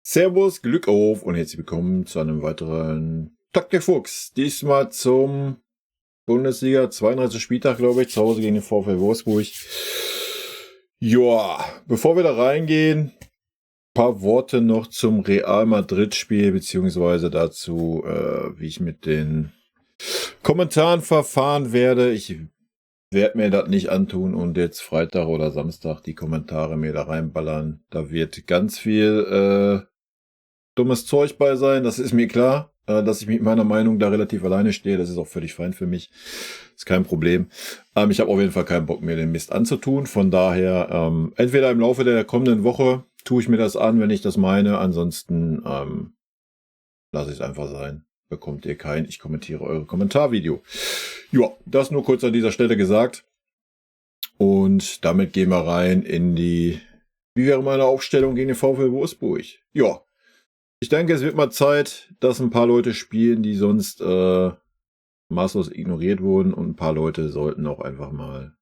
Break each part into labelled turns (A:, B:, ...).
A: Servus, Glück auf und herzlich willkommen zu einem weiteren Taktik Fuchs. Diesmal zum Bundesliga 32. Spieltag, glaube ich, zu Hause gegen den VfL Wolfsburg. Ja, bevor wir da reingehen, paar Worte noch zum Real Madrid Spiel, beziehungsweise dazu, wie ich mit den Kommentaren verfahren werde. Ich werde mir das nicht antun und jetzt Freitag oder Samstag die Kommentare mir da reinballern. Da wird ganz viel dummes Zeug bei sein, das ist mir klar. Dass ich mit meiner Meinung da relativ alleine stehe, das ist auch völlig fein für mich. Ist kein Problem. Ich habe auf jeden Fall keinen Bock, mir den Mist anzutun. Von daher, entweder im Laufe der kommenden Woche tue ich mir das an, wenn ich das meine. Ansonsten lasse ich es einfach sein. Bekommt ihr kein Ich kommentiere eure Kommentarvideo. Ja, das nur kurz an dieser Stelle gesagt. Und damit gehen wir rein in die, wie wäre meine Aufstellung gegen den VfL Wolfsburg? Ja, ich denke, es wird mal Zeit, dass ein paar Leute spielen, die sonst maßlos ignoriert wurden. Und ein paar Leute sollten auch einfach mal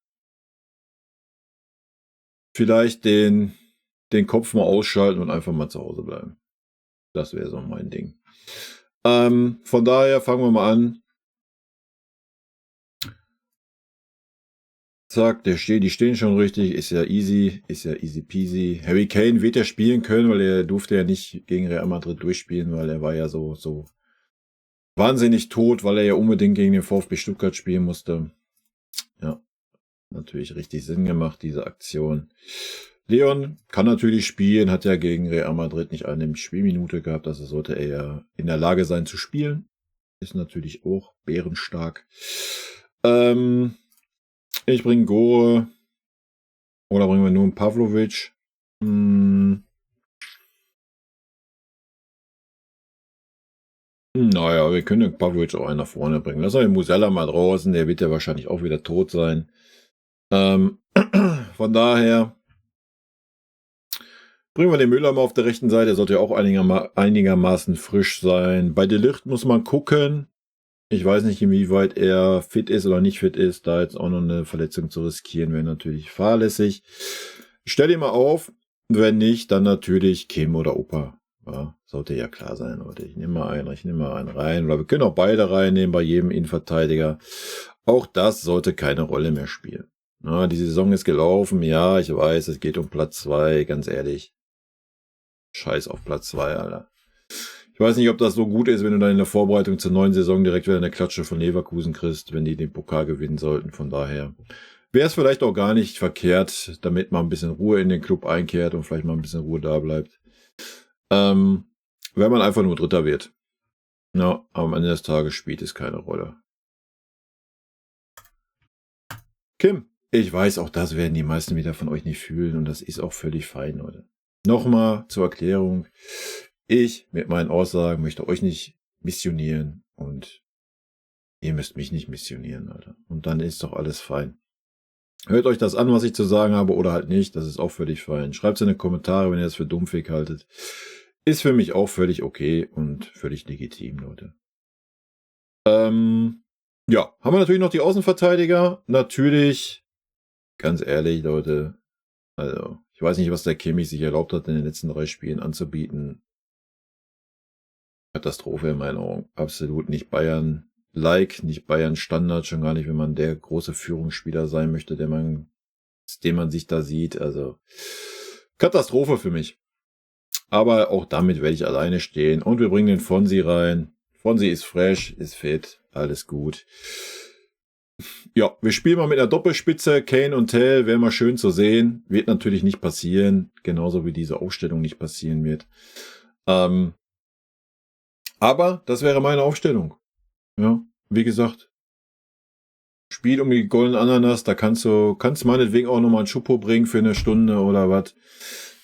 A: vielleicht den Kopf mal ausschalten und einfach mal zu Hause bleiben. Das wäre so mein Ding. Von daher fangen wir mal an. Zack, die stehen schon richtig, ist ja easy peasy. Harry Kane wird ja spielen können, weil er durfte ja nicht gegen Real Madrid durchspielen, weil er war ja so wahnsinnig tot, weil er ja unbedingt gegen den VfB Stuttgart spielen musste. Ja, natürlich richtig Sinn gemacht, diese Aktion. Leon kann natürlich spielen, hat ja gegen Real Madrid nicht eine Spielminute gehabt, also sollte er ja in der Lage sein zu spielen. Ist natürlich auch bärenstark. Ich bringe Gore. Oder bringen wir nur einen Pavlovic? Naja, wir können den Pavlovic auch einen nach vorne bringen. Lass den Musella mal draußen, der wird ja wahrscheinlich auch wieder tot sein. Von daher bringen wir den Müller mal auf der rechten Seite. Der sollte ja auch einigermaßen frisch sein. Bei De Ligt muss man gucken. Ich weiß nicht, inwieweit er fit ist oder nicht fit ist. Da jetzt auch noch eine Verletzung zu riskieren, wäre natürlich fahrlässig. Stell ihn mal auf. Wenn nicht, dann natürlich Kim oder Opa. Ja, sollte ja klar sein, Leute. Ich nehme mal einen rein. Oder wir können auch beide reinnehmen bei jedem Innenverteidiger. Auch das sollte keine Rolle mehr spielen. Ja, die Saison ist gelaufen. Ja, ich weiß, es geht um Platz 2. Ganz ehrlich. Scheiß auf Platz 2, Alter. Ich weiß nicht, ob das so gut ist, wenn du dann in der Vorbereitung zur neuen Saison direkt wieder eine Klatsche von Leverkusen kriegst, wenn die den Pokal gewinnen sollten. Von daher wäre es vielleicht auch gar nicht verkehrt, damit man ein bisschen Ruhe in den Club einkehrt und vielleicht mal ein bisschen Ruhe da bleibt. Wenn man einfach nur Dritter wird. Ja, am Ende des Tages spielt es keine Rolle. Kim, ich weiß, auch das werden die meisten wieder von euch nicht fühlen und das ist auch völlig fein, Leute. Nochmal zur Erklärung. Ich mit meinen Aussagen möchte euch nicht missionieren und ihr müsst mich nicht missionieren, Alter. Und dann ist doch alles fein. Hört euch das an, was ich zu sagen habe oder halt nicht. Das ist auch völlig fein. Schreibt es in die Kommentare, wenn ihr das für dumpfig haltet. Ist für mich auch völlig okay und völlig legitim, Leute. Ja, haben wir natürlich noch die Außenverteidiger. Natürlich, ganz ehrlich, Leute. Also, ich weiß nicht, was der Kimmich sich erlaubt hat, in den letzten 3 Spielen anzubieten. Katastrophe in meinen Augen. Absolut nicht Bayern-like, nicht Bayern-Standard, schon gar nicht, wenn man der große Führungsspieler sein möchte, den man sich da sieht. Also Katastrophe für mich. Aber auch damit werde ich alleine stehen. Und wir bringen den Fonsi rein. Fonsi ist fresh, ist fit, alles gut. Ja, wir spielen mal mit einer Doppelspitze. Kane und Tell, wäre mal schön zu sehen. Wird natürlich nicht passieren. Genauso wie diese Aufstellung nicht passieren wird. Aber das wäre meine Aufstellung. Ja, wie gesagt, Spiel um die goldenen Ananas, da kannst meinetwegen auch nochmal ein Schuppo bringen für eine Stunde oder was.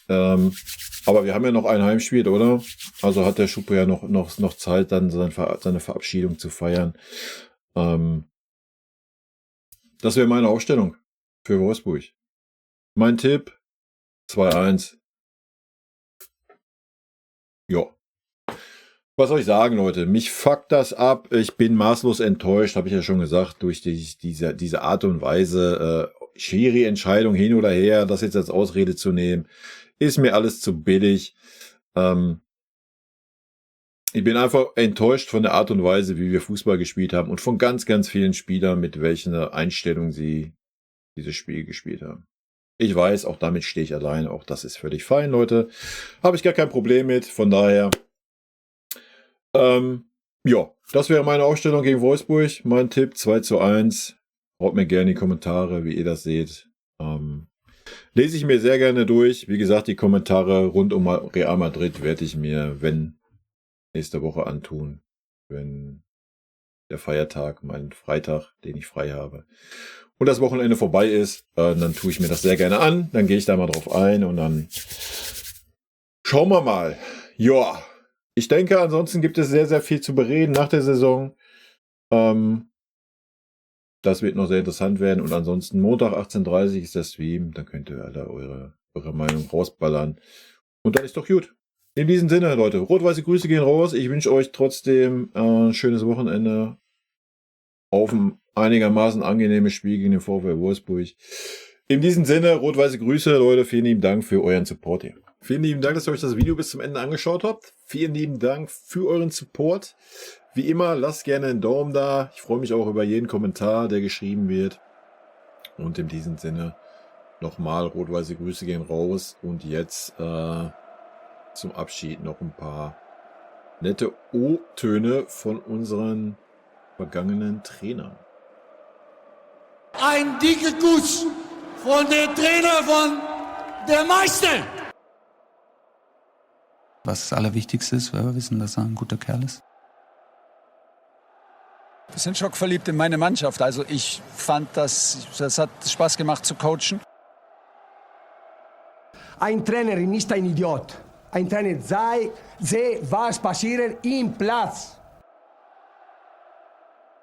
A: Aber wir haben ja noch ein Heimspiel, oder? Also hat der Schuppo ja noch Zeit, dann seine Verabschiedung zu feiern. Das wäre meine Aufstellung für Wolfsburg. Mein Tipp, 2-1. Ja. Was soll ich sagen, Leute? Mich fuckt das ab. Ich bin maßlos enttäuscht, habe ich ja schon gesagt, durch diese Art und Weise. Schwierige Entscheidung hin oder her, das jetzt als Ausrede zu nehmen, ist mir alles zu billig. Ich bin einfach enttäuscht von der Art und Weise, wie wir Fußball gespielt haben und von ganz, ganz vielen Spielern, mit welcher Einstellung sie dieses Spiel gespielt haben. Ich weiß, auch damit stehe ich allein. Auch das ist völlig fein, Leute. Habe ich gar kein Problem mit. Von daher, ja, das wäre meine Aufstellung gegen Wolfsburg. Mein Tipp 2:1. Haut mir gerne in die Kommentare, wie ihr das seht. Lese ich mir sehr gerne durch. Wie gesagt, die Kommentare rund um Real Madrid werde ich mir, wenn nächste Woche antun. Wenn der Feiertag, mein Freitag, den ich frei habe, und das Wochenende vorbei ist, dann tue ich mir das sehr gerne an. Dann gehe ich da mal drauf ein und dann schauen wir mal. Ja, ich denke, ansonsten gibt es sehr, sehr viel zu bereden nach der Saison. Das wird noch sehr interessant werden. Und ansonsten Montag 18:30 ist der Stream. Dann könnt ihr alle eure Meinung rausballern. Und dann ist doch gut. In diesem Sinne, Leute, rot-weiße Grüße gehen raus. Ich wünsche euch trotzdem ein schönes Wochenende auf ein einigermaßen angenehmes Spiel gegen den VfL Wolfsburg. In diesem Sinne, rot-weiße Grüße, Leute. Vielen lieben Dank für euren Support hier. Vielen lieben Dank, dass ihr euch das Video bis zum Ende angeschaut habt. Vielen lieben Dank für euren Support. Wie immer, lasst gerne einen Daumen da. Ich freue mich auch über jeden Kommentar, der geschrieben wird. Und in diesem Sinne nochmal rot-weiße Grüße gehen raus. Und jetzt zum Abschied noch ein paar nette O-Töne von unseren vergangenen Trainern.
B: Ein dicker Kuss von der Trainer von der Meister.
C: Was das Allerwichtigste ist, weil wir wissen, dass er ein guter Kerl ist.
D: Wir sind schockverliebt in meine Mannschaft. Also ich fand, das hat Spaß gemacht zu coachen.
E: Ein Trainer ist nicht ein Idiot. Ein Trainer sehe, was passiert im Platz.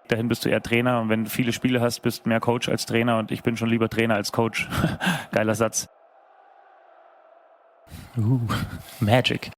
F: Dahin bist du eher Trainer und wenn du viele Spiele hast, bist du mehr Coach als Trainer und ich bin schon lieber Trainer als Coach. Geiler Satz. Magic.